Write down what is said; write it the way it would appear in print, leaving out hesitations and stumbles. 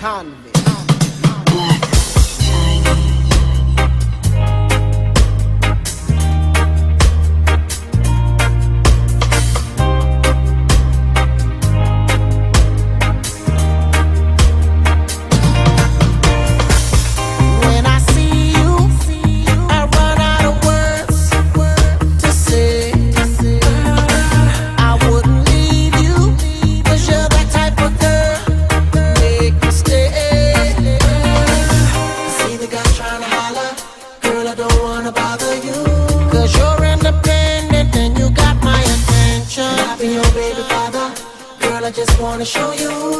convict. When I see you, I run out of words to say. I wouldn't leave you, 'cause you're that type of girl, make me stay. See the guy trying to holler, girl, I don't wanna bother you, 'cause you're independent and you got my attention. I'll be your baby father, girl, I just wanna show you